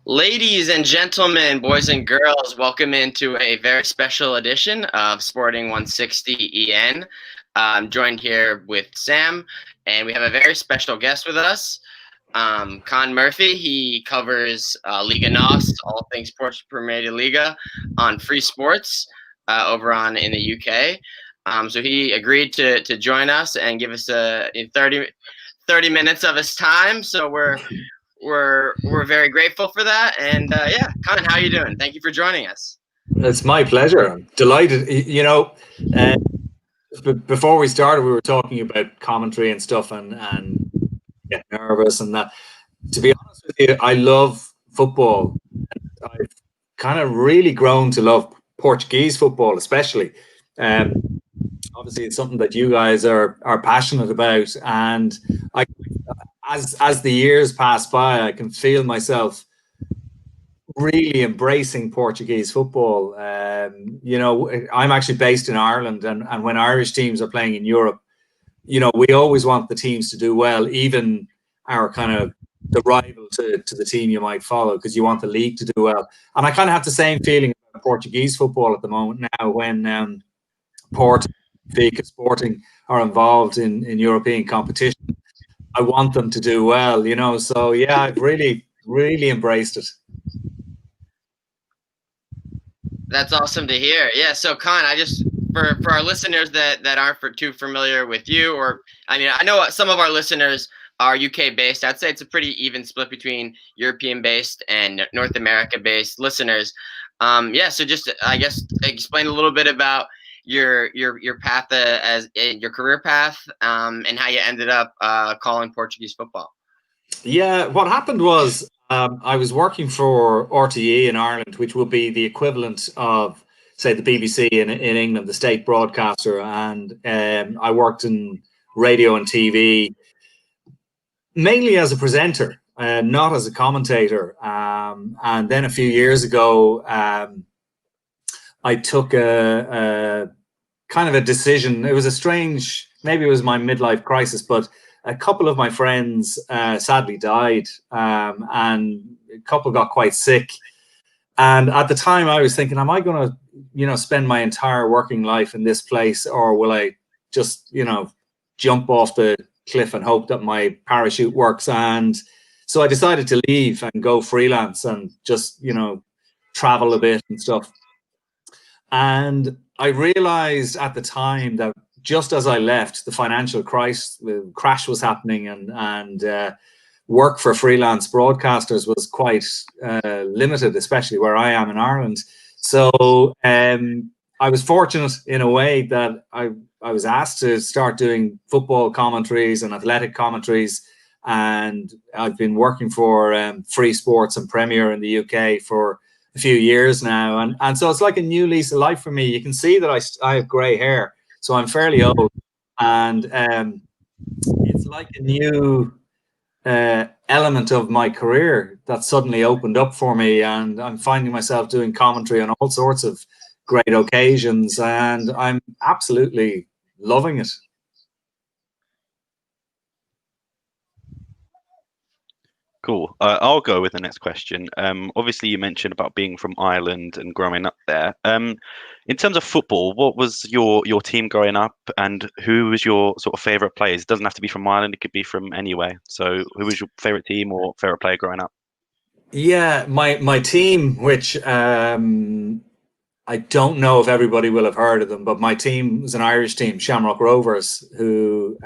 Ladies and gentlemen, boys and girls, welcome into a very special edition of Sporting 160 EN. I'm joined here with Sam, and we have a very special guest with us, Con Murphy. He covers Liga NOS, all things Portuguese Premier Liga, on FreeSports in the UK. So he agreed to join us and give us 30 minutes of his time. So we're very grateful for that. And yeah, Con, how are you doing? Thank you for joining us. It's my pleasure. I'm delighted. Before we started, we were talking about commentary and stuff, and get nervous and that. To be honest with you, I love football. I've kind of really grown to love Portuguese football, especially. Obviously, it's something that you guys are passionate about, and as the years pass by, I can feel myself really embracing Portuguese football. I'm actually based in Ireland, and when Irish teams are playing in Europe, we always want the teams to do well, even our kind of the rival to the team you might follow, because you want the league to do well. And I kind of have the same feeling about Portuguese football at the moment now, when Porto, Benfica, Sporting are involved in European competition. I want them to do well, so yeah, I've really embraced it. That's awesome to hear. Yeah, so Con, for our listeners that aren't too familiar with you, or I know some of our listeners are UK based. I'd say it's a pretty even split between European based and North America based listeners. So just I guess explain a little bit about your path as your career path, and how you ended up calling Portuguese football. Yeah, what happened was I was working for RTE in Ireland, which would be the equivalent of, say, the BBC in England, the state broadcaster, and I worked in radio and TV, mainly as a presenter, not as a commentator. And then a few years ago, I took a kind of a decision. It was a strange, maybe it was my midlife crisis, but a couple of my friends sadly died, and a couple got quite sick. And at the time I was thinking, am I going to, spend my entire working life in this place, or will I just, jump off the cliff and hope that my parachute works? And so I decided to leave and go freelance and just, travel a bit and stuff. And I realized at the time that just as I left, the financial crash was happening, and work for freelance broadcasters was quite limited, especially where I am in Ireland. So I was fortunate in a way that I was asked to start doing football commentaries and athletic commentaries, and I've been working for FreeSports and Premier in the UK for a few years now, and so it's like a new lease of life for me. You can see that I have grey hair, so I'm fairly old, and it's like a new element of my career that suddenly opened up for me, and I'm finding myself doing commentary on all sorts of great occasions, and I'm absolutely loving it. Cool. I'll go with the next question. Obviously, you mentioned about being from Ireland and growing up there. In terms of football, what was your team growing up, and who was your sort of favourite players? It doesn't have to be from Ireland; it could be from anywhere. So, who was your favourite team or favourite player growing up? Yeah, my team, which I don't know if everybody will have heard of them, but my team was an Irish team, Shamrock Rovers, who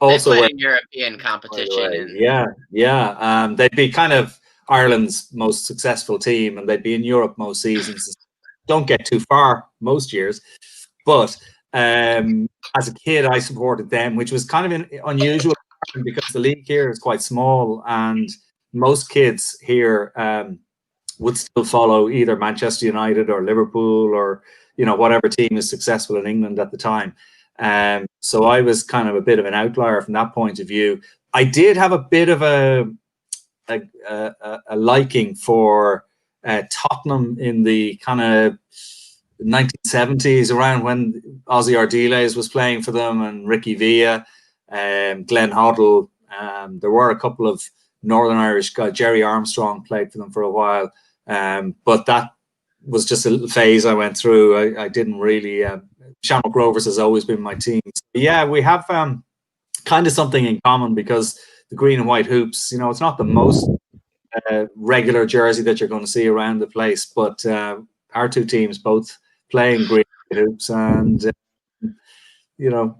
also played in European competition. They'd be kind of Ireland's most successful team, and they'd be in Europe most seasons. Don't get too far most years, but as a kid, I supported them, which was kind of unusual because the league here is quite small, and most kids here would still follow either Manchester United or Liverpool or whatever team is successful in England at the time. So I was kind of a bit of an outlier from that point of view. I did have a bit of a liking for Tottenham in the kind of 1970s, around when Ozzy Ardiles was playing for them, and Ricky Villa, Glenn Hoddle. There were a couple of Northern Irish guy, Jerry Armstrong, played for them for a while. But that was just a little phase I went through. I didn't really. Shamrock Rovers has always been my team. So yeah, we have kind of something in common, because the green and white hoops, it's not the most regular jersey that you're going to see around the place, but our two teams both playing green and white hoops, and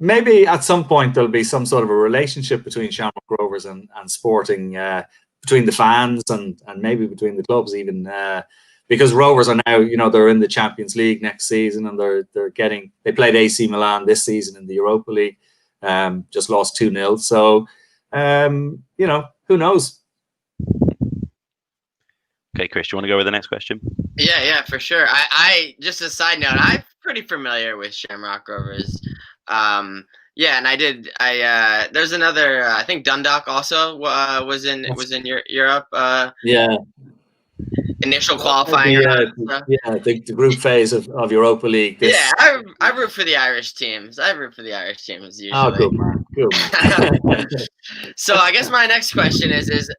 maybe at some point there'll be some sort of a relationship between Shamrock Rovers and Sporting, between the fans and maybe between the clubs even, because Rovers are now, they're in the Champions League next season, and they played AC Milan this season in the Europa League, just lost 2-0. So, who knows? Okay, Chris, do you want to go with the next question? Yeah, for sure. I just a side note, I'm pretty familiar with Shamrock Rovers. Yeah, and there's another, I think Dundalk also was in Europe. Yeah. Initial qualifying. The group phase of Europa League. Yeah, I root for the Irish teams. Usually. Oh, good man. So I guess my next question is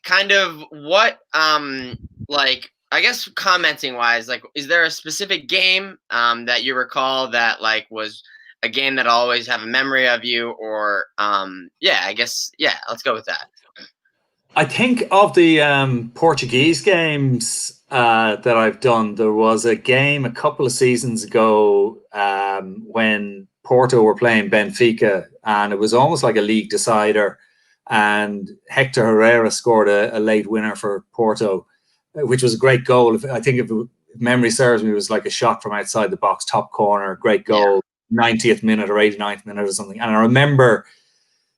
kind of what I guess commenting wise, is there a specific game that you recall that was a game that always have a memory of you, or let's go with that. I think of the Portuguese games that I've done. There was a game a couple of seasons ago when Porto were playing Benfica, and it was almost like a league decider, and Hector Herrera scored a late winner for Porto, which was a great goal. I think if memory serves me, it was like a shot from outside the box, top corner, great goal, 90th minute or 89th minute or something. And I remember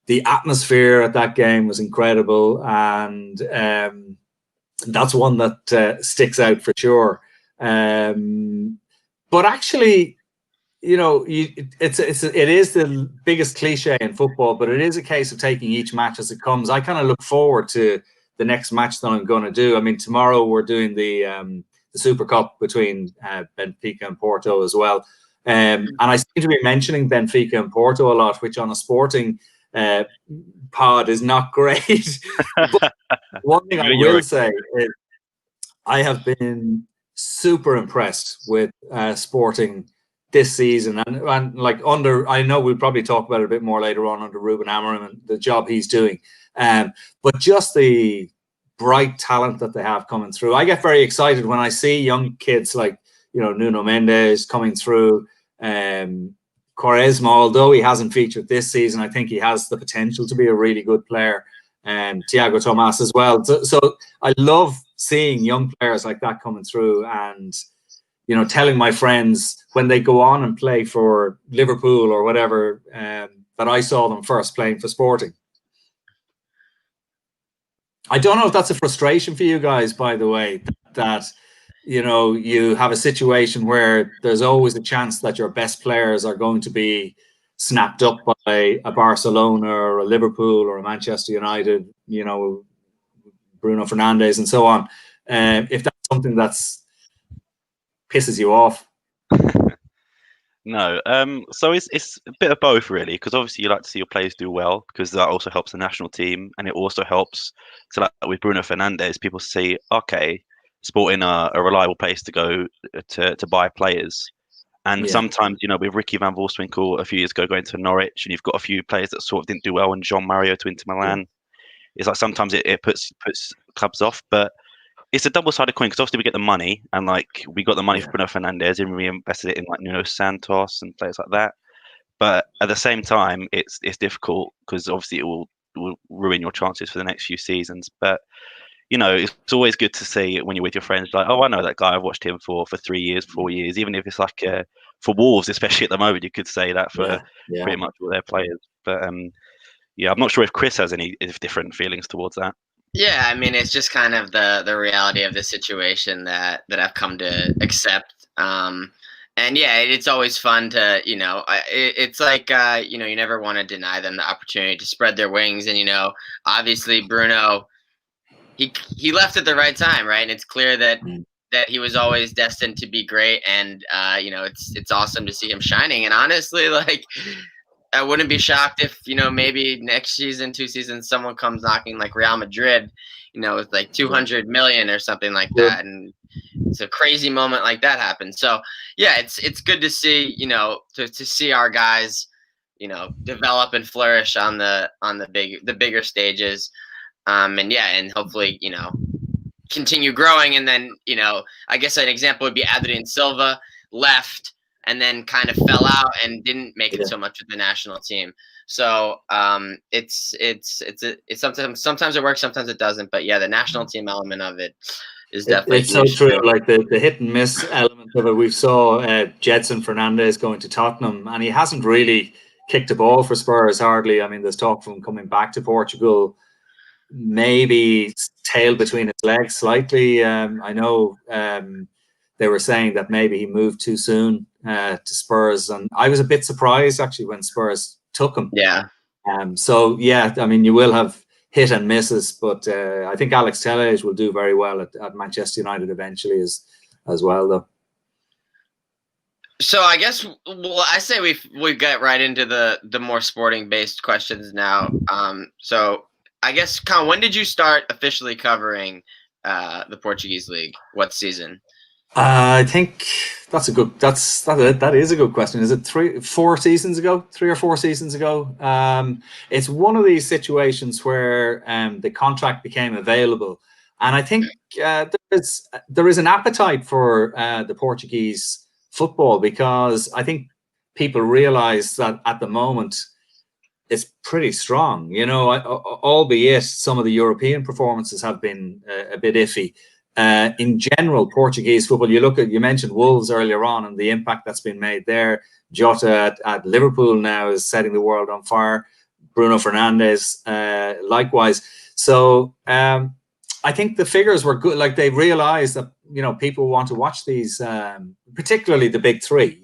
the atmosphere at that game was incredible, and that's one that sticks out for sure. But actually, it is the biggest cliche in football, but it is a case of taking each match as it comes. I kind of look forward to the next match that I'm going to do. I mean, tomorrow we're doing the Super Cup between Benfica and Porto as well. And I seem to be mentioning Benfica and Porto a lot, which on a sporting pod is not great. But one thing I will say is I have been super impressed with Sporting this season, and I know we'll probably talk about it a bit more later on under Ruben Amorim and the job he's doing, but just the bright talent that they have coming through. I get very excited when I see young kids like Nuno Mendes coming through. Quaresma, although he hasn't featured this season, I think he has the potential to be a really good player, and Thiago Tomas as well. So I love seeing young players like that coming through, and telling my friends when they go on and play for Liverpool or whatever, that I saw them first playing for Sporting. I don't know if that's a frustration for you guys, by the way, that you have a situation where there's always a chance that your best players are going to be snapped up by a Barcelona or a Liverpool or a Manchester United, Bruno Fernandes and so on. If that's something that's pisses you off. No. So it's a bit of both, really, because obviously you like to see your players do well, because that also helps the national team, and it also helps. So like with Bruno Fernandes, people say, okay, Sporting a reliable place to go to buy players. And sometimes, with Ricky Van Wolfswinkel a few years ago going to Norwich, and you've got a few players that sort of didn't do well, and Jean Mario to Inter Milan. It's like sometimes it puts clubs off, but it's a double-sided coin, because obviously we get the money, and we got the money for Bruno Fernandes, and we invested it in Nuno Santos and players like that. But at the same time, it's difficult, because obviously it will ruin your chances for the next few seasons. But it's always good to see when you're with your friends, like, oh, I know that guy. I've watched him for 3 years, 4 years. Even if it's for Wolves, especially at the moment, you could say that for pretty much all their players. But I'm not sure if Chris has any different feelings towards that. Yeah, I mean, it's just kind of the reality of the situation that I've come to accept. And yeah, it's always fun to, it's like, you never want to deny them the opportunity to spread their wings. And, obviously Bruno, he left at the right time, right? And it's clear that he was always destined to be great. And, it's awesome to see him shining. And honestly, I wouldn't be shocked if, maybe next season, 2 seasons, someone comes knocking like Real Madrid, with like 200 million or something like that. And it's a crazy moment like that happens. So yeah, it's good to see, to see our guys, develop and flourish on the bigger stages. And hopefully, continue growing. And then, I guess an example would be Adrian Silva left and then kind of fell out and didn't make it so much with the national team. So it's sometimes it works, sometimes it doesn't. But yeah, the national team element of it is definitely it's so true. Like the hit and miss element of it. We saw Jedson Fernandez going to Tottenham, and he hasn't really kicked a ball for Spurs hardly. I mean, there's talk from coming back to Portugal, maybe tail between his legs slightly. I know they were saying that maybe he moved too soon to Spurs, and I was a bit surprised actually when Spurs took him. Yeah. So yeah, I mean, you will have hit and misses, but I think Alex Telles will do very well at Manchester United eventually as well, though. So I guess I say we get right into the more sporting based questions now. So I guess, Con, when did you start officially covering the Portuguese league? What season? I think that is a good question. Is it 3 or 4 seasons ago? It's one of these situations where the contract became available, and I think there is an appetite for the Portuguese football, because I think people realize that at the moment it's pretty strong. Albeit some of the European performances have been a bit iffy. In general, Portuguese football, you mentioned Wolves earlier on and the impact that's been made there. Jota at Liverpool now is setting the world on fire. Bruno Fernandes, likewise. So I think the figures were good. Like, they realized that, people want to watch these, particularly the big three,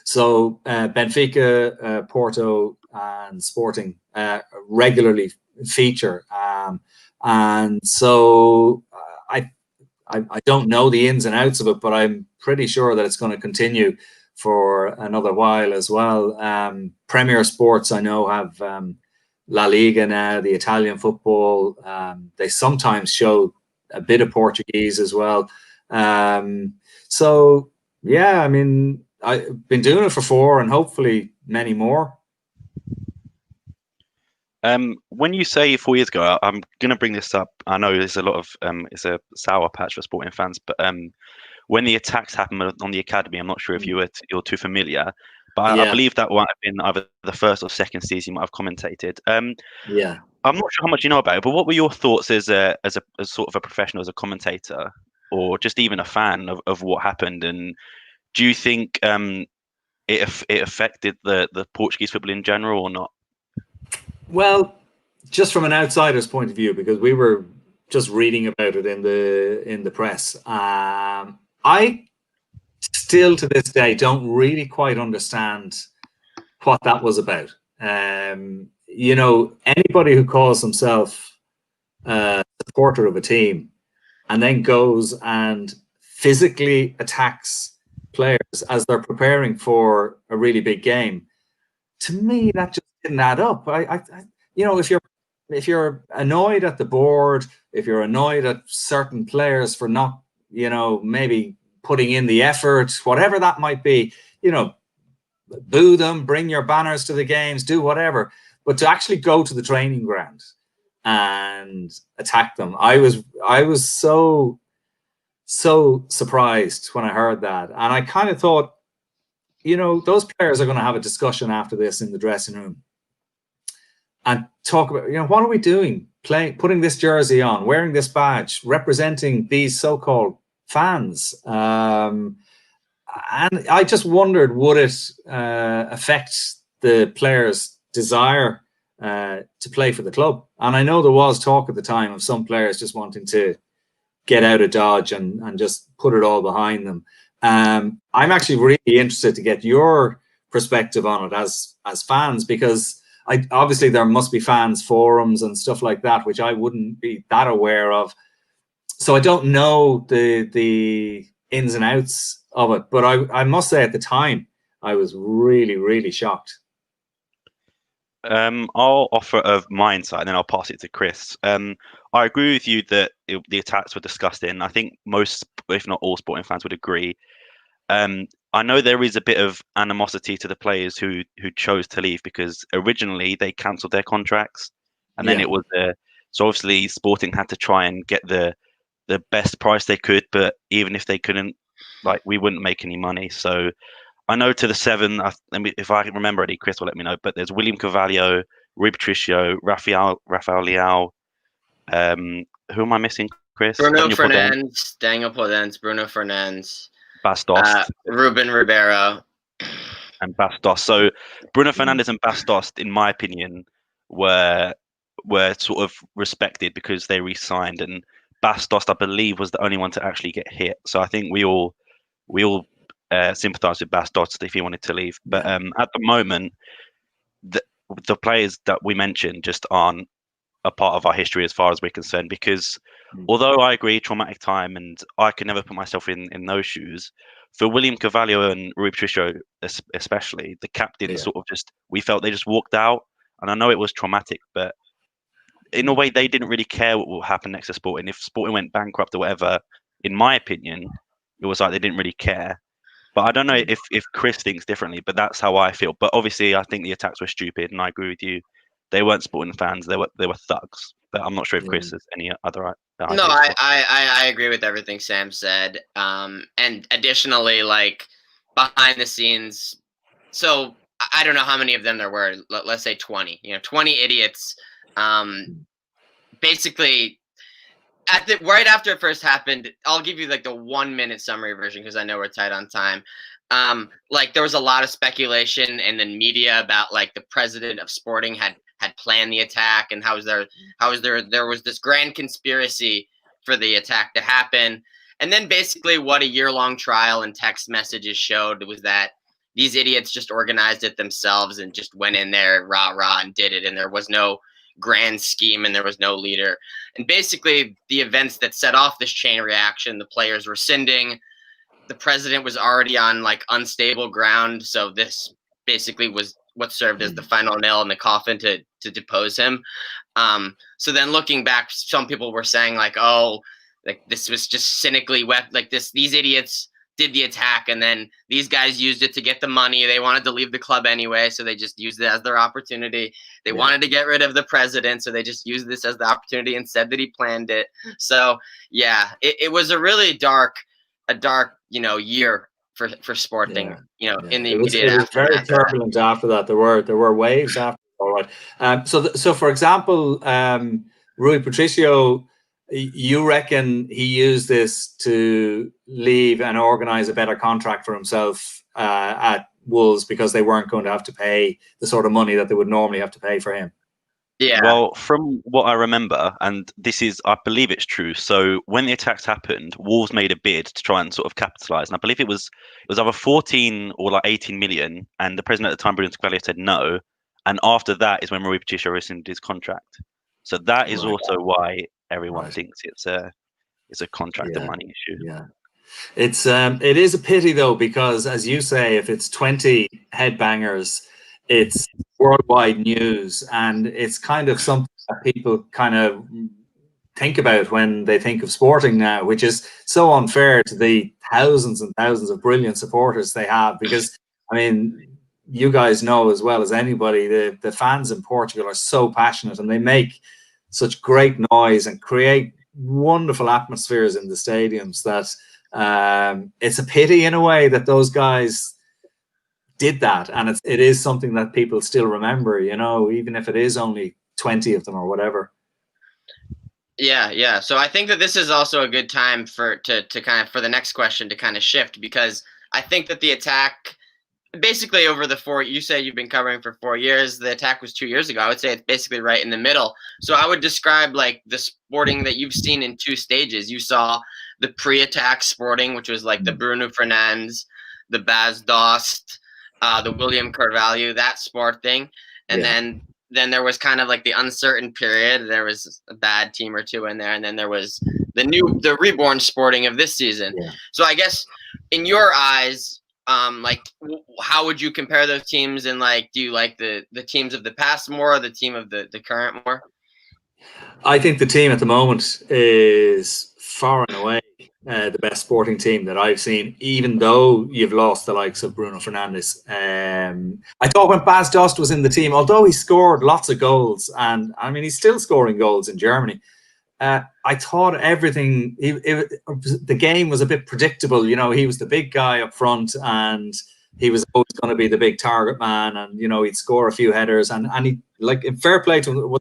So Benfica, Porto and Sporting regularly feature. And so I don't know the ins and outs of it, but I'm pretty sure that it's going to continue for another while as well. Premier Sports, I know, have La Liga now, the Italian football. They sometimes show a bit of Portuguese as well. So yeah, I mean, I've been doing it for 4 and hopefully many more. When you say 4 years ago, I'm going to bring this up. I know there's a lot of it's a sour patch for sporting fans, but when the attacks happened on the academy, I'm not sure if you're too familiar, but I believe that might have been either the first or second season you might have commentated. Yeah, I'm not sure how much you know about it, but what were your thoughts as sort of a professional, as a commentator, or just even a fan of what happened? And do you think it affected the Portuguese football in general or not? Well, just from an outsider's point of view, because we were just reading about it in the press, I still to this day don't really quite understand what that was about. Anybody who calls himself a supporter of a team and then goes and physically attacks players as they're preparing for a really big game, to me that just didn't add up. If you're annoyed at the board, if you're annoyed at certain players for not, maybe putting in the effort, whatever that might be, boo them, bring your banners to the games, do whatever. But to actually go to the training ground and attack them, I was so surprised when I heard that. And I kind of thought, those players are going to have a discussion after this in the dressing room and talk about, what are we doing? Putting this jersey on, wearing this badge, representing these so-called fans. And I just wondered, would it affect the players' desire to play for the club? And I know there was talk at the time of some players just wanting to get out of Dodge and just put it all behind them. I'm actually really interested to get your perspective on it as fans, because obviously there must be fans forums and stuff like that, which I wouldn't be that aware of. So I don't know the ins and outs of it, but I must say at the time I was really, really shocked. I'll offer of my insight, and then I'll pass it to Chris. I agree with you that the attacks were disgusting. I think most, if not all, sporting fans would agree. I know there is a bit of animosity to the players who chose to leave because originally they cancelled their contracts, and then Yeah. it was so obviously Sporting had to try and get the best price they could, but even if they couldn't, like, we wouldn't make any money. So I know to the seven, if I can remember any, Chris will let me know. But there's William Carvalho, Rui Patricio, Rafael Leao. Who am I missing, Chris? Bruno Daniel Podence, Fernandes, Daniel Podence, Bruno Fernandes, Bastos, Ruben Ribeiro. and Bastos. So Bruno Fernandes and Bastos, in my opinion, were sort of respected because they re-signed, and Bastos, I believe, was the only one to actually get hit. So I think we all sympathise with Bastos if he wanted to leave. But at the moment, the players that we mentioned just aren't a part of our history as far as we're concerned, because although I agree, traumatic time, and I could never put myself in those shoes, for William Carvalho and Rui Patricio especially, the captain sort of we felt they just walked out, and I know it was traumatic, but in a way they didn't really care what will happen next to Sporting. If Sporting went bankrupt or whatever, in my opinion, it was like they didn't really care. But I don't know if Chris thinks differently, but that's how I feel. But obviously I think the attacks were stupid, and I agree with you. They weren't Sporting fans, they were thugs. But I'm not sure if Chris has any other ideas. No, I agree with everything Sam said. And additionally, like, behind the scenes, so I don't know how many of them there were. Let's say 20. 20 idiots. Basically, right after it first happened, I'll give you like the 1 minute summary version because I know we're tight on time. Like, there was a lot of speculation in the media about like the president of Sporting had planned the attack, and there was this grand conspiracy for the attack to happen. And then basically what a year-long trial and text messages showed was that these idiots just organized it themselves and just went in there rah and did it, and there was no grand scheme and there was no leader. And basically the events that set off this chain reaction, the players rescinding, the president was already on like unstable ground, so this basically was what served as the final nail in the coffin to depose him. So then looking back, some people were saying like, oh, like this was just cynically these idiots did the attack, and then these guys used it to get the money. They wanted to leave the club anyway, so they just used it as their opportunity. They wanted to get rid of the president, so they just used this as the opportunity and said that he planned it. So yeah, it was a really dark year for Sporting. In the immediate it was very turbulent after that. There were waves after. All right. So for example, Rui Patricio, you reckon he used this to leave and organize a better contract for himself at Wolves because they weren't going to have to pay the sort of money that they would normally have to pay for him? Yeah. Well, from what I remember, and I believe it's true. So when the attacks happened, Wolves made a bid to try and sort of capitalize, and I believe it was either 14 or like 18 million, and the president at the time, Bruno Fernandes, said no. And after that is when Rui Patricio rescinded his contract. So that is also why everyone thinks it's a contract and money issue. Yeah. It is a pity though, because as you say, if it's 20 headbangers, it's worldwide news, and it's kind of something that people kind of think about when they think of Sporting now, which is so unfair to the thousands and thousands of brilliant supporters they have. Because I mean, you guys know as well as anybody, the fans in Portugal are so passionate, and they make such great noise and create wonderful atmospheres in the stadiums that it's a pity in a way that those guys did that, and it is something that people still remember, even if it is only 20 of them or whatever. Yeah. So I think that this is also a good time for the next question to kind of shift, because I think that the attack, basically over you say you've been covering for 4 years, the attack was 2 years ago. I would say it's basically right in the middle. So I would describe like the Sporting that you've seen in two stages. You saw the pre-attack Sporting, which was like the Bruno Fernandes, the Bas Dost, the William Carvalho, that Sporting. And then there was kind of like the uncertain period. There was a bad team or two in there. And then there was the reborn Sporting of this season. Yeah. So I guess in your eyes, how would you compare those teams? And like, do you like the teams of the past more, or the team of the current more? I think the team at the moment is far and away the best sporting team that I've seen, even though you've lost the likes of Bruno Fernandes. I thought when Bas Dost was in the team, although he scored lots of goals, and I mean, he's still scoring goals in Germany, I thought everything, the game was a bit predictable. You know, he was the big guy up front, and he was always going to be the big target man, and, you know, he'd score a few headers, and he, like, in fair play to him,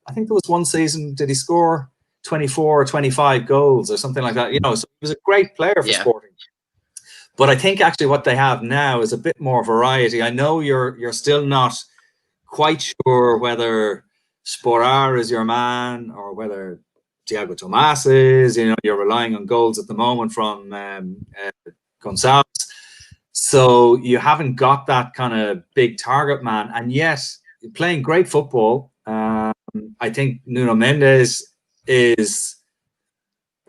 I think there was one season, did he score 24 or 25 goals or something like that? You know, so he was a great player for Sporting. But I think actually what they have now is a bit more variety. I know you're still not quite sure whether Sporar is your man or whether Thiago Tomas is. You know, you're relying on goals at the moment from Gonçalves. So you haven't got that kind of big target man, and yet you're playing great football. I think Nuno Mendes is,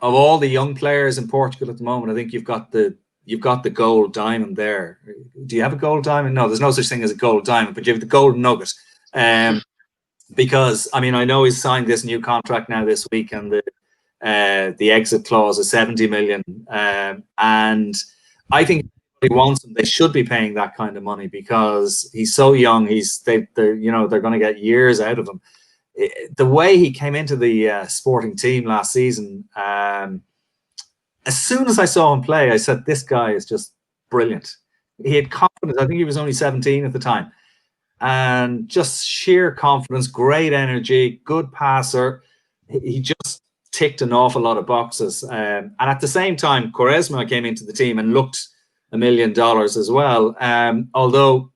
of all the young players in Portugal at the moment, I think you've got the gold diamond there. Do you have a gold diamond? No, there's no such thing as a gold diamond, but you have the gold nugget. Because I mean, I know he's signed this new contract now this week, and the exit clause is 70 million, and I think he wants him. They should be paying that kind of money because he's so young. They're going to get years out of him. The way he came into the Sporting team last season, as soon as I saw him play, I said, this guy is just brilliant. He had confidence. I think he was only 17 at the time. And just sheer confidence, great energy, good passer. He just ticked an awful lot of boxes. And at the same time, Quaresma came into the team and looked $1 million as well. Although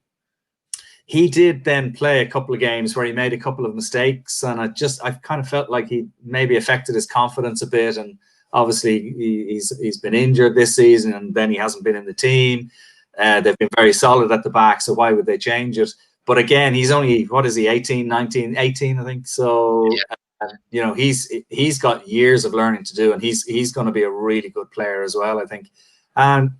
he did then play a couple of games where he made a couple of mistakes, and I kind of felt like he maybe affected his confidence a bit. And obviously he's been injured this season, and then he hasn't been in the team. They've been very solid at the back, so why would they change it? But again, he's only, what is he, 18, 19, 18, I think. So, you know, he's got years of learning to do, and he's going to be a really good player as well, I think. And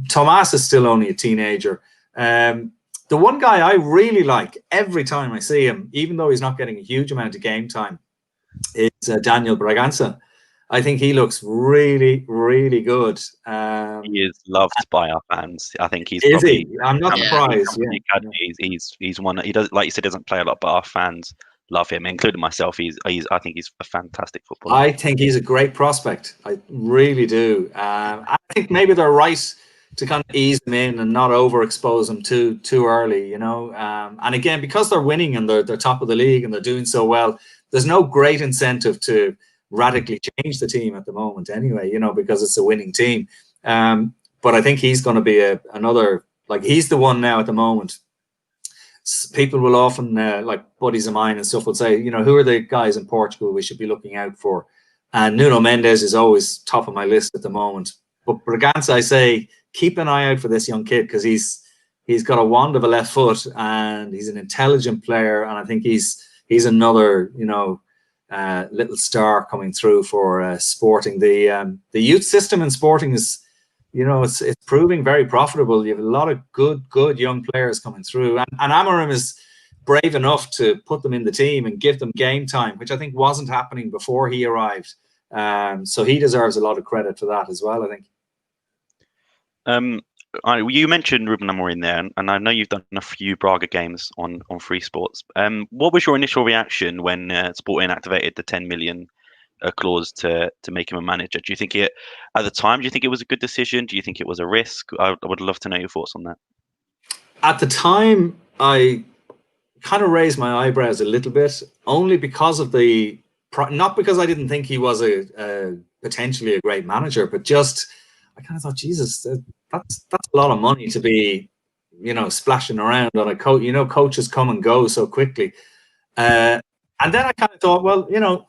Tomas is still only a teenager. The one guy I really like every time I see him, even though he's not getting a huge amount of game time, is Daniel Braganson. I think he looks really, really good. He is loved by our fans. I think he's. Is he? I'm not surprised. He's one. He does, like you said, doesn't play a lot, but our fans love him, including myself. I think he's a fantastic footballer. I think he's a great prospect. I really do. I think maybe they're right to kind of ease him in and not overexpose him too early, you know. And again, because they're winning and they're top of the league and they're doing so well, there's no great incentive to radically change the team at the moment anyway, you know, because it's a winning team. But I think he's going to be another, like, he's the one now at the moment. People will often, like buddies of mine and stuff, will say, you know, who are the guys in Portugal we should be looking out for? And Nuno Mendes is always top of my list at the moment. But Braganza, I say, keep an eye out for this young kid, because he's got a wand of a left foot, and he's an intelligent player, and I think he's another, you know, little star coming through for Sporting. The youth system in Sporting is, you know, it's proving very profitable. You have a lot of good young players coming through, and Amorim is brave enough to put them in the team and give them game time, which I think wasn't happening before he arrived. So he deserves a lot of credit for that as well, I think. You mentioned Ruben Amorim there, and I know you've done a few Braga games on Free Sports. What was your initial reaction when Sporting activated the 10 million clause to make him a manager? Do you think at the time, do you think it was a good decision? Do you think it was a risk? I would love to know your thoughts on that. At the time, I kind of raised my eyebrows a little bit, only because of not because I didn't think he was a potentially a great manager, but just I kind of thought, Jesus, that's a lot of money to be, you know, splashing around on a coach. You know, coaches come and go so quickly. And then I kind of thought, well, you know,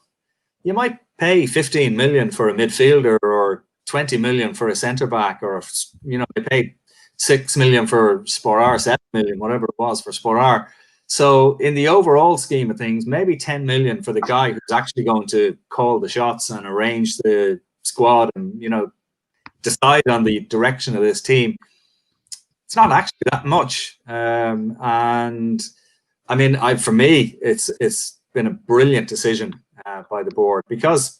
you might pay 15 million for a midfielder or 20 million for a centre back, or, you know, they paid 6 million for Sporar, 7 million, whatever it was for Sporar. So in the overall scheme of things, maybe 10 million for the guy who's actually going to call the shots and arrange the squad and, you know, decide on the direction of this team. it's not actually that much. And I mean, for me, it's been a brilliant decision by the board, because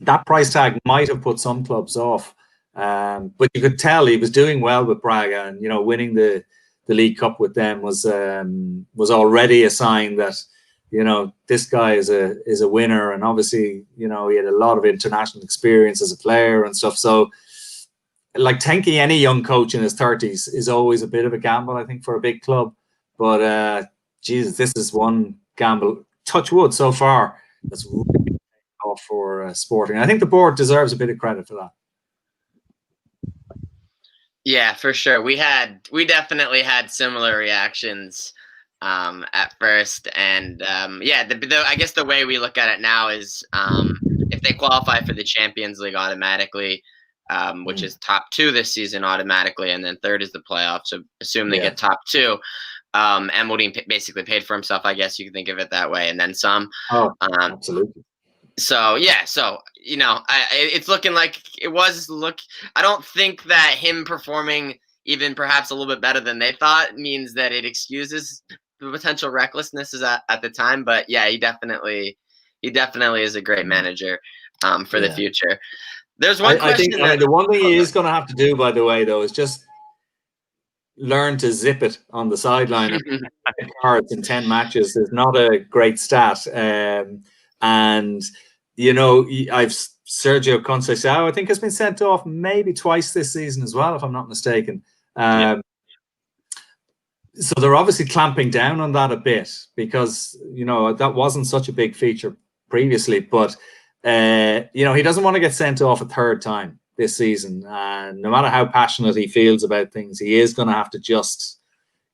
that price tag might have put some clubs off. But you could tell he was doing well with Braga, and winning the League Cup with them was already a sign that this guy is a winner, and obviously he had a lot of international experience as a player and stuff. So, like, taking any young coach in his 30s is always a bit of a gamble, I think, for a big club. But Jesus, this is one gamble. Touch wood so far. That's really off for Sporting. I think the board deserves a bit of credit for that. Yeah, for sure. We definitely had similar reactions at first, and I guess the way we look at it now is if they qualify for the Champions League automatically, which is top 2 this season automatically, and then third is the playoffs. So assume they get top 2. And Mourinho basically paid for himself, I guess you can think of it that way, and then some. Oh, absolutely. So it's looking like it was. I don't think that him performing even perhaps a little bit better than they thought means that it excuses the potential recklessness at the time. But yeah, he definitely is a great manager for the future. There's one question. I think the one thing he is going to have to do, by the way, though, is just learn to zip it on the sideline. Cards in 10 matches is not a great stat. And I've Sergio Conceição, I think, has been sent off maybe twice this season as well, if I'm not mistaken. So they're obviously clamping down on that a bit, because that wasn't such a big feature previously. But he doesn't want to get sent off a third time this season, and no matter how passionate he feels about things, he is going to have to just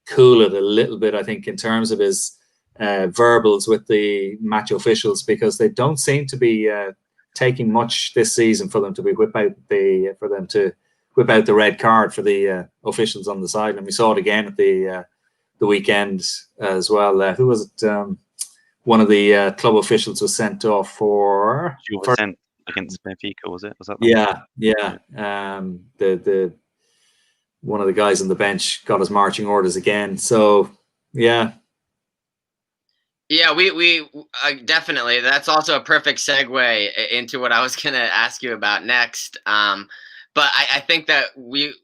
cool it a little bit, I think, in terms of his verbals with the match officials, because they don't seem to be taking much this season for them to whip out the red card for the officials on the side. And we saw it again at the weekend as well. Who was it? One of the club officials was sent off for against Benfica, was it? Was that? Yeah. The one of the guys on the bench got his marching orders again. So yeah. Yeah, we definitely. That's also a perfect segue into what I was going to ask you about next. But I think that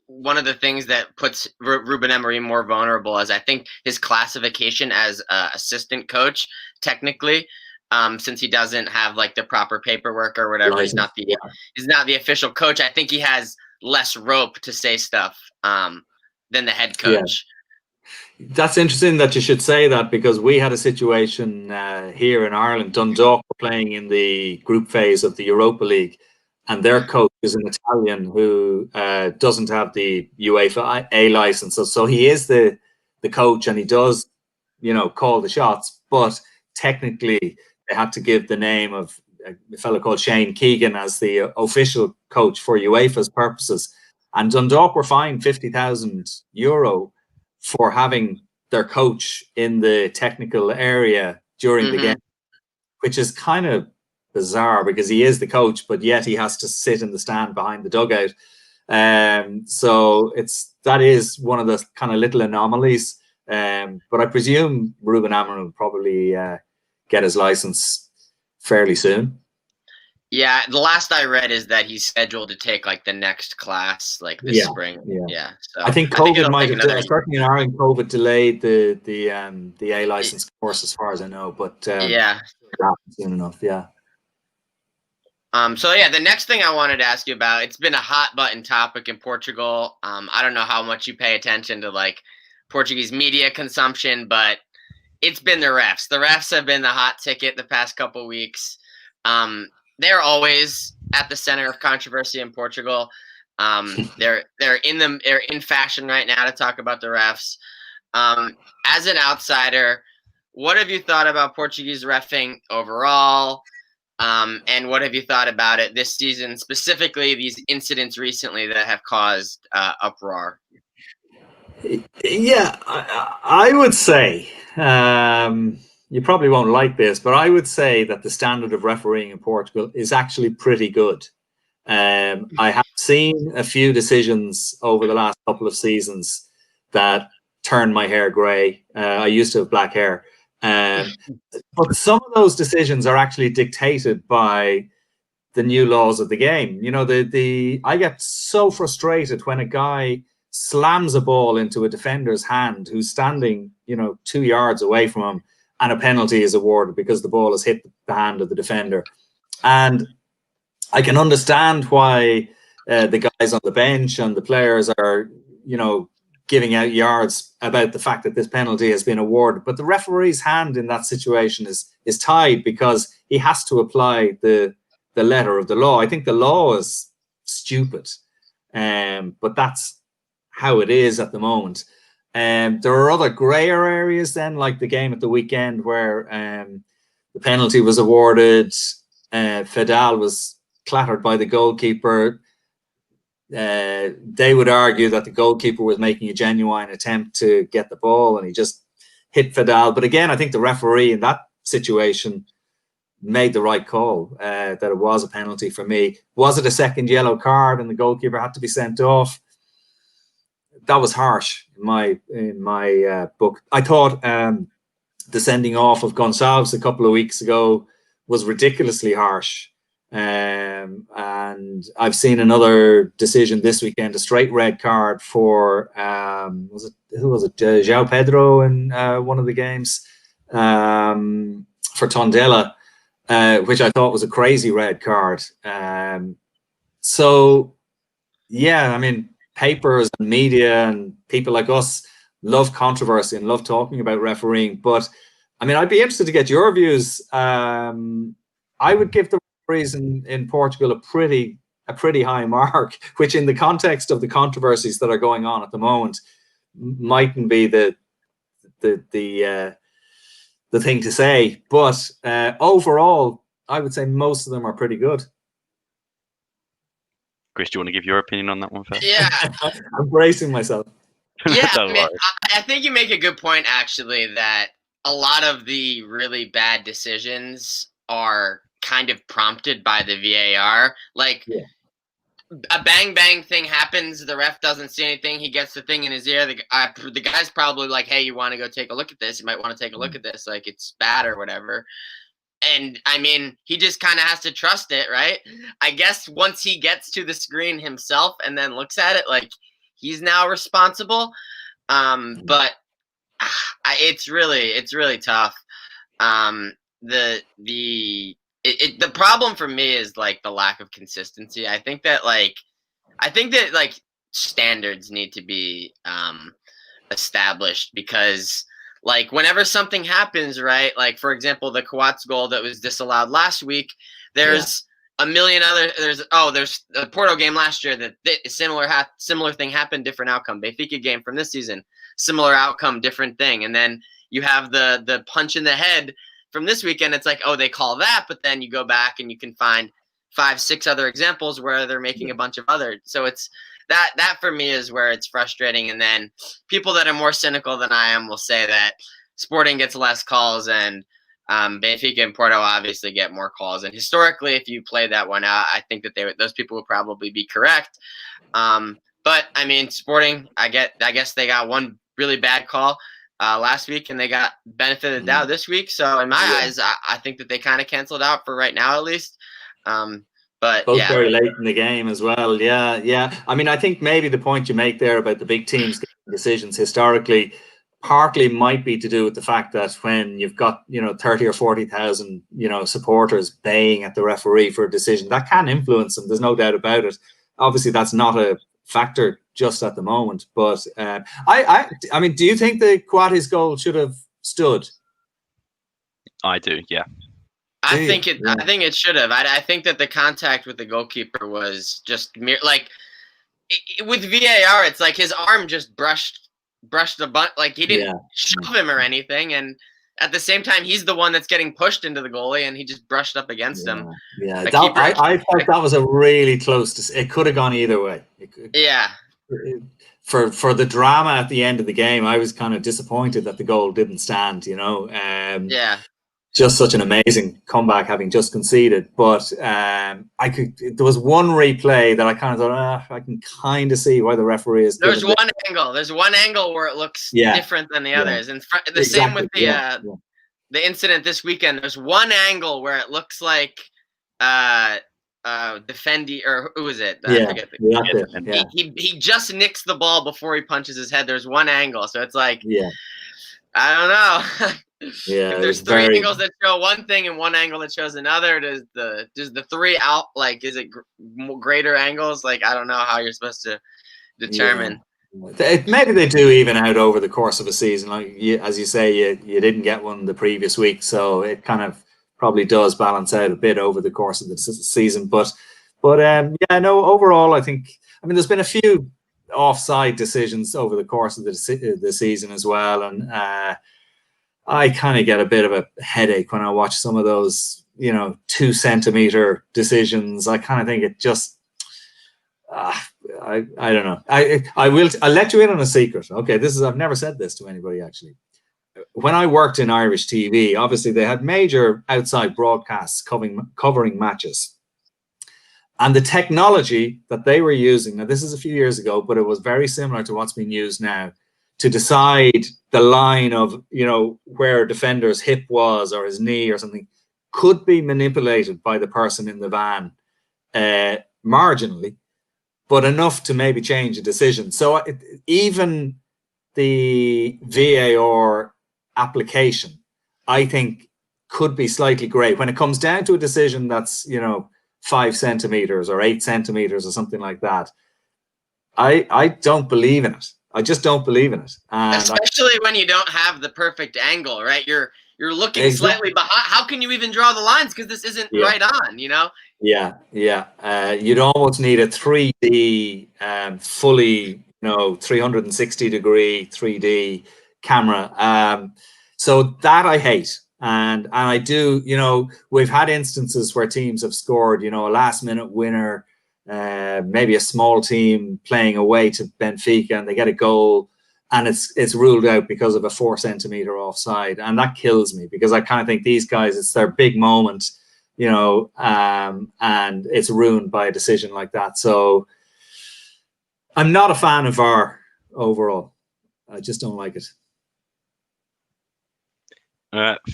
one of the things that puts Ruben Amorim more vulnerable is, I think, his classification as assistant coach, technically, since he doesn't have like the proper paperwork or whatever. He's not the official coach. I think he has less rope to say stuff than the head coach. Yeah. That's interesting that you should say that, because we had a situation here in Ireland. Dundalk were playing in the group phase of the Europa League, and their coach is an Italian who doesn't have the UEFA A license. So he is the coach, and he does, call the shots. But technically, they had to give the name of a fellow called Shane Keegan as the official coach for UEFA's purposes. And Dundalk were fined €50,000 for having their coach in the technical area during the game, which is kind of bizarre, because he is the coach, but yet he has to sit in the stand behind the dugout. So that is one of the kind of little anomalies. But I presume Ruben Amorim will probably get his license fairly soon. Yeah, the last I read is that he's scheduled to take like the next class, like this spring. Yeah. So I think COVID might have, certainly in Ireland, COVID delayed the A license course, as far as I know. But soon enough. Yeah. So the next thing I wanted to ask you about, it's been a hot button topic in Portugal. I don't know how much you pay attention to like Portuguese media consumption, but it's been the refs. The refs have been the hot ticket the past couple weeks. They're always at the center of controversy in Portugal. They're in fashion right now to talk about the refs. As an outsider, what have you thought about Portuguese reffing overall? And what have you thought about it this season, specifically these incidents recently that have caused uproar? Yeah, I would say, you probably won't like this, but I would say that the standard of refereeing in Portugal is actually pretty good. I have seen a few decisions over the last couple of seasons that turned my hair grey. I used to have black hair. But some of those decisions are actually dictated by the new laws of the game. You know, I get so frustrated when a guy slams a ball into a defender's hand who's standing, 2 yards away from him, and a penalty is awarded because the ball has hit the hand of the defender. And I can understand why the guys on the bench and the players are, giving out yards about the fact that this penalty has been awarded. But the referee's hand in that situation is tied because he has to apply the letter of the law. I think the law is stupid, but that's how it is at the moment. There are other grayer areas then, like the game at the weekend where the penalty was awarded. Fedal was clattered by the goalkeeper. They would argue that the goalkeeper was making a genuine attempt to get the ball and he just hit Fedal. But again, I think the referee in that situation made the right call, that it was a penalty for me. Was it a second yellow card and the goalkeeper had to be sent off? That was harsh in my book. I thought the sending off of Gonçalves a couple of weeks ago was ridiculously harsh. And I've seen another decision this weekend, a straight red card for who was it? João Pedro in one of the games for Tondela, which I thought was a crazy red card. So yeah, I mean, papers and media and people like us love controversy and love talking about refereeing. But I mean, I'd be interested to get your views. I would give the referees in Portugal a pretty high mark, which in the context of the controversies that are going on at the moment mightn't be the thing to say. But overall, I would say most of them are pretty good. Chris, do you want to give your opinion on that one first? Yeah. I'm bracing myself. Yeah, I think you make a good point, actually, that a lot of the really bad decisions are kind of prompted by the VAR. Like, a bang thing happens, the ref doesn't see anything, he gets the thing in his ear, the guy's probably like, hey, you want to go take a look at this? You might want to take a look at this, like, it's bad or whatever. And I mean, he just kind of has to trust it, right? I guess once he gets to the screen himself and then looks at it, like, he's now responsible. But it's really tough. The problem for me is like the lack of consistency. I think that standards need to be established, because like whenever something happens, right? Like, for example, the Coates goal that was disallowed last week, there's a million other, there's the Porto game last year that similar thing happened, different outcome. Benfica game from this season, similar outcome, different thing. And then you have the punch in the head from this weekend. It's like, oh, they call that, but then you go back and you can find 5-6 other examples where they're making a bunch of other. So it's that for me is where it's frustrating. And then people that are more cynical than I am will say that Sporting gets less calls and Benfica and Porto obviously get more calls. And historically, if you play that one out, I think that those people would probably be correct. But I mean, Sporting, I guess they got one really bad call last week, and they got benefit of the doubt this week. So in my eyes, I think that they kind of canceled out for right now, at least. But both very late in the game as well. Yeah. I mean, I think maybe the point you make there about the big teams getting decisions historically partly might be to do with the fact that when you've got 30 or 40,000 supporters baying at the referee for a decision, that can influence them. There's no doubt about it. Obviously, that's not a factor just at the moment. But I mean, do you think the Coates goal should have stood? I do, yeah. I think it should have. I think that the contact with the goalkeeper was just with VAR. It's like his arm just brushed the butt. Like he didn't shove him or anything. And at the same time, he's the one that's getting pushed into the goalie, and he just brushed up against him. Yeah, I thought that was a really close. It could have gone either way. For the drama at the end of the game, I was kind of disappointed that the goal didn't stand. Yeah. just such an amazing comeback, having just conceded. But there was one replay that I kind of thought, I can kind of see why the referee is. There's one angle. There's one angle where it looks different than the others, and same with the incident this weekend. There's one angle where it looks like defending, or who is it? I forget. He just nicks the ball before he punches his head. There's one angle, so it's like, I don't know. If there's three angles that show one thing and one angle that shows another, does the three out, like, is it greater angles? Like, I don't know how you're supposed to determine. Maybe they do even out over the course of a season. Like as you say, you didn't get one the previous week, so it kind of probably does balance out a bit over the course of the season. But overall, I mean, there's been a few offside decisions over the course of the season as well, and I kind of get a bit of a headache when I watch some of those, 2 centimeter decisions. I kind of think it just, I don't know. I'll let you in on a secret. Okay, I've never said this to anybody actually. When I worked in Irish TV, obviously they had major outside broadcasts covering matches. And the technology that they were using, now this is a few years ago, but it was very similar to what's being used now, to decide the line of, where a defender's hip was or his knee or something, could be manipulated by the person in the van marginally, but enough to maybe change a decision. So even the VAR application, I think, could be slightly grey. When it comes down to a decision that's, 5 centimeters or 8 centimeters or something like that, I don't believe in it. I just don't believe in it. And especially when you don't have the perfect angle, right? You're looking slightly behind. How can you even draw the lines? Because this isn't right on, Yeah. You'd almost need a 3D, fully, 360 degree 3D camera. So that I hate. And I do, we've had instances where teams have scored, a last minute winner, maybe a small team playing away to Benfica, and they get a goal and it's ruled out because of a 4 centimeter offside. And that kills me, because I kind of think these guys, it's their big moment, and it's ruined by a decision like that. So I'm not a fan of VAR overall. I just don't like it.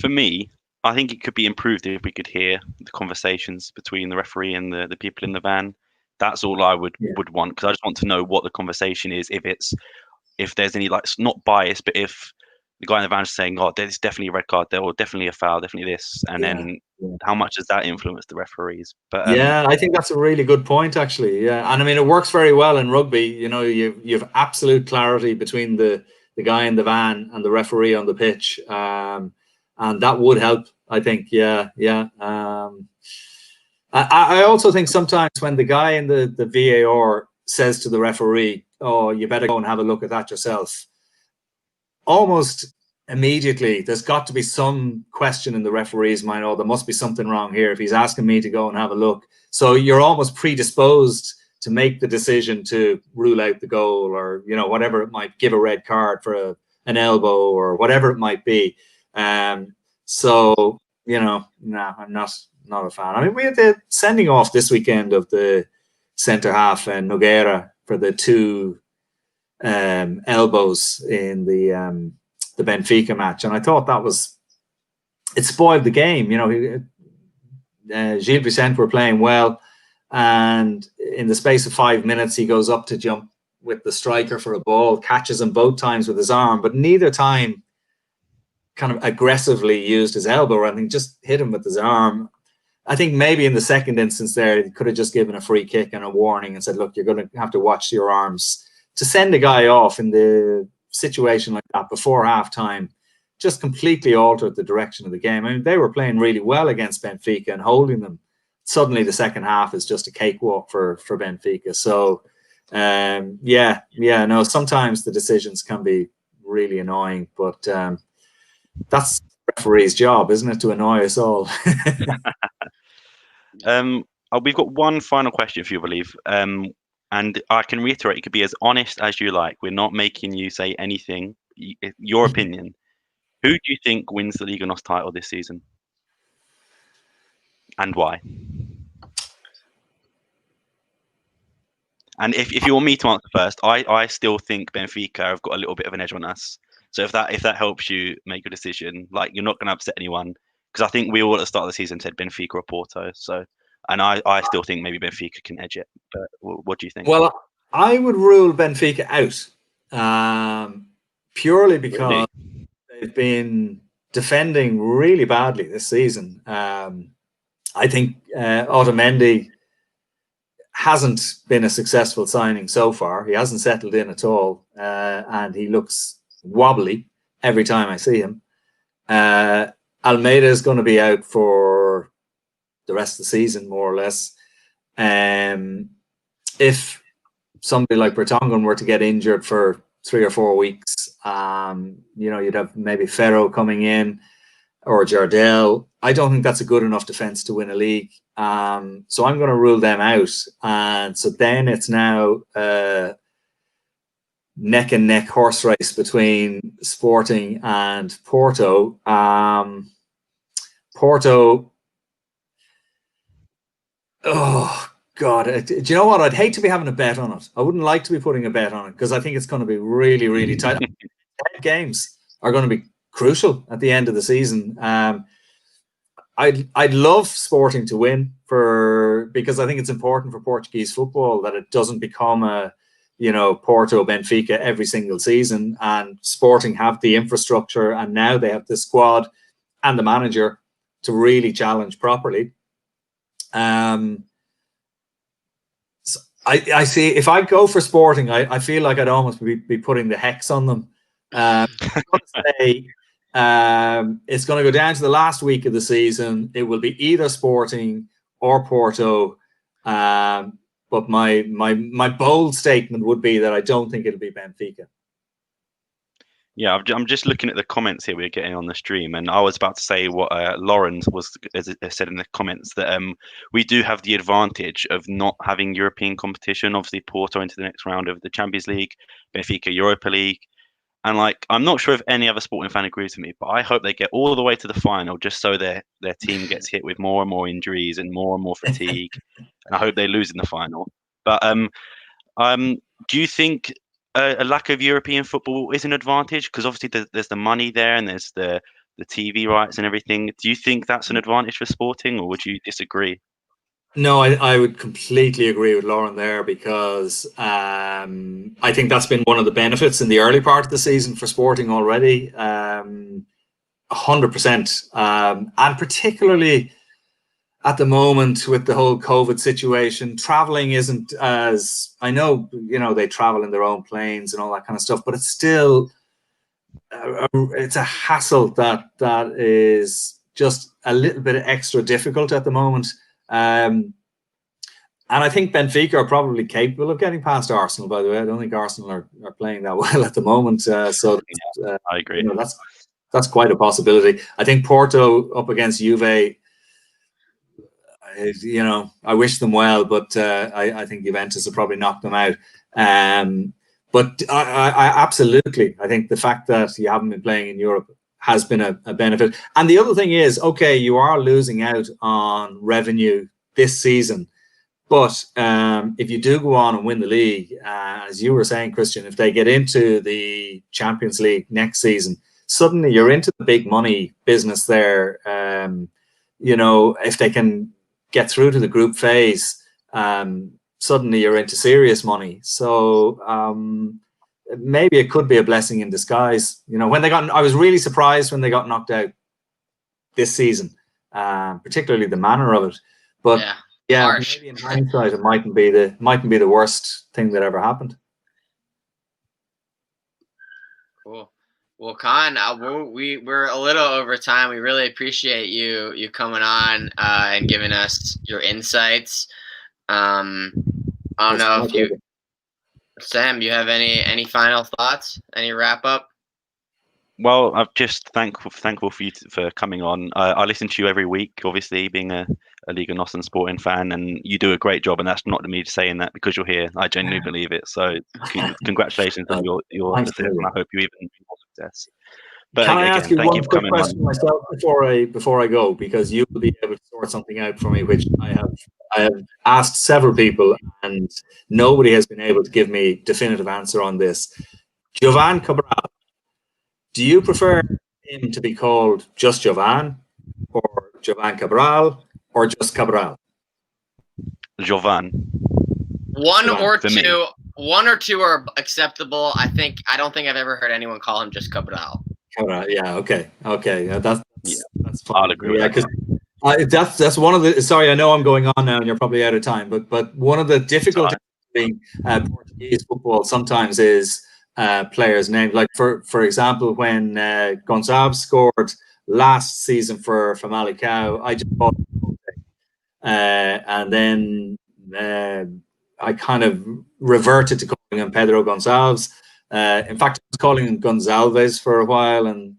For me, I think it could be improved if we could hear the conversations between the referee and the people in the van. That's all I would want, because I just want to know what the conversation is. If there's any, like, not bias, but if the guy in the van is saying, "Oh, there's definitely a red card there, or definitely a foul, definitely this," and then how much does that influence the referees? But I think that's a really good point, actually. Yeah, and I mean, it works very well in rugby. You have absolute clarity between the guy in the van and the referee on the pitch, and that would help, I think. I also think sometimes when the guy in the VAR says to the referee, "Oh, you better go and have a look at that yourself," almost immediately there's got to be some question in the referee's mind, "Oh, there must be something wrong here if he's asking me to go and have a look." So you're almost predisposed to make the decision to rule out the goal, or whatever it might, give a red card for an elbow or whatever it might be. So I'm not a fan. I mean, we had the sending off this weekend of the centre half and Nogueira for the 2 elbows in the Benfica match, and I thought it spoiled the game. Gil Vicente were playing well, and in the space of 5 minutes he goes up to jump with the striker for a ball, catches him both times with his arm, but neither time kind of aggressively used his elbow or anything, just hit him with his arm. I think maybe in the second instance there, he could have just given a free kick and a warning and said, "Look, you're going to have to watch your arms." To send a guy off in the situation like that before halftime just completely altered the direction of the game. I mean, they were playing really well against Benfica and holding them. Suddenly the second half is just a cakewalk for Benfica. So, sometimes the decisions can be really annoying, but that's the referee's job, isn't it, to annoy us all? We've got one final question for you, I believe. And I can reiterate, you could be as honest as you like. We're not making you say anything. Your opinion. Who do you think wins the Liga NOS title this season? and why? And if you want me to answer first, I still think Benfica have got a little bit of an edge on us. So if that helps you make a decision, like you're not going to upset anyone, because I think we all at the start of the season said Benfica or Porto. So, and I still think maybe Benfica can edge it. But what do you think? Well, I would rule Benfica out, purely because they've been defending really badly this season. I think Otamendi hasn't been a successful signing so far. He hasn't settled in at all, and he looks wobbly every time I see him. Almeida is going to be out for the rest of the season, more or less. If somebody like Bertongan were to get injured for 3 or 4 weeks, you'd have maybe Ferro coming in or Jardel. I don't think that's a good enough defense to win a league. So I'm going to rule them out. And so then it's now neck and neck horse race between Sporting and Porto. Porto, oh God, do you know what? I'd hate to be having a bet on it. I wouldn't like to be putting a bet on it because I think it's going to be really, really tight. 10 games are going to be crucial at the end of the season. I'd love Sporting to win because I think it's important for Portuguese football that it doesn't become a Porto, Benfica every single season, and Sporting have the infrastructure and now they have the squad and the manager to really challenge properly. So I see if I go for Sporting, I feel like I'd almost be putting the hex on them. I'm going to say it's going to go down to the last week of the season. It will be either Sporting or Porto. But my bold statement would be that I don't think it'll be Benfica. Yeah, I'm just looking at the comments here we're getting on the stream, and I was about to say what Lauren said in the comments, that we do have the advantage of not having European competition. Obviously, Porto into the next round of the Champions League, Benfica Europa League, and I'm not sure if any other Sporting fan agrees with me, but I hope they get all the way to the final just so their team gets hit with more and more injuries and more fatigue, and I hope they lose in the final. But do you think a lack of European football is an advantage? Because obviously there's the money there and there's the TV rights and everything. Do you think that's an advantage for Sporting, or would you disagree? No, I would completely agree with Lauren there, because I think that's been one of the benefits in the early part of the season for Sporting already. 100%. And particularly at the moment with the whole COVID situation, traveling isn't as, I know, they travel in their own planes and all that kind of stuff, but it's still, it's a hassle that is just a little bit extra difficult at the moment. And I think Benfica are probably capable of getting past Arsenal, by the way. I don't think Arsenal are playing that well at the moment. So I agree. That's quite a possibility. I think Porto up against Juve, I wish them well, but I think Juventus will probably knock them out. But I absolutely, I think the fact that you haven't been playing in Europe has been a benefit. And the other thing is, okay, you are losing out on revenue this season. But if you do go on and win the league, as you were saying, Christian, if they get into the Champions League next season, suddenly you're into the big money business there. If they can get through to the group phase, suddenly you're into serious money. So maybe it could be a blessing in disguise. I was really surprised when they got knocked out this season, particularly the manner of it. But yeah, maybe in hindsight, it mightn't be the worst thing that ever happened. Cool. Well, Con, we're a little over time. We really appreciate you coming on and giving us your insights. I don't know if Sam, you have any final thoughts? Any wrap up? Well, I'm just thankful for you for coming on. I listen to you every week, obviously being a Liga NOS and Sporting fan, and you do a great job. And that's not me saying that because you're here. I genuinely believe it. So congratulations on your success, and I hope you even more success. But Can I ask you thank one you for quick coming question on. myself before I go, because you will be able to sort something out for me, which I have asked several people, and nobody has been able to give me definitive answer on this. Jovan Cabral, do you prefer him to be called just Jovan, or Jovan Cabral, or just Cabral? Jovan. One Jovan, or for me. two, one or two are acceptable. I don't think I've ever heard anyone call him just Cabral. Cabral, yeah, okay, yeah, that's fine. I'll agree with Yeah, that. because that's one of the. Sorry, I know I'm going on now, and you're probably out of time. But one of the difficulties being Portuguese football sometimes is players' names. Like for example, when Gonçalves scored last season for Famalicão, I just called him and then I kind of reverted to calling him Pedro Gonçalves. In fact, I was calling him Gonçalves for a while, and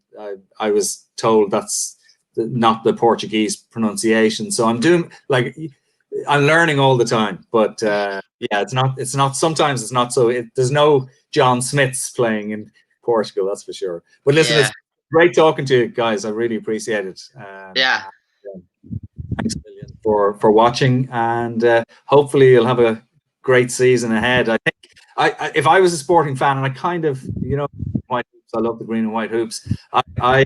I was told that's not the Portuguese pronunciation. So I'm learning all the time. But yeah, it's not. Sometimes it's not so. There's no John Smiths playing in Portugal, that's for sure. But listen, it's great talking to you guys. I really appreciate it. Thanks a million for watching, and hopefully you'll have a great season ahead. I think if I was a Sporting fan, and I kind of, white hoops, I love the green and white hoops. I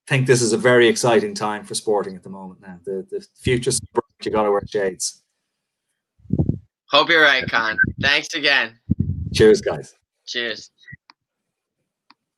think this is a very exciting time for Sporting at the moment now. The future's bright. You got to wear shades. Hope you're right, Con. Thanks again. Cheers, guys. Cheers.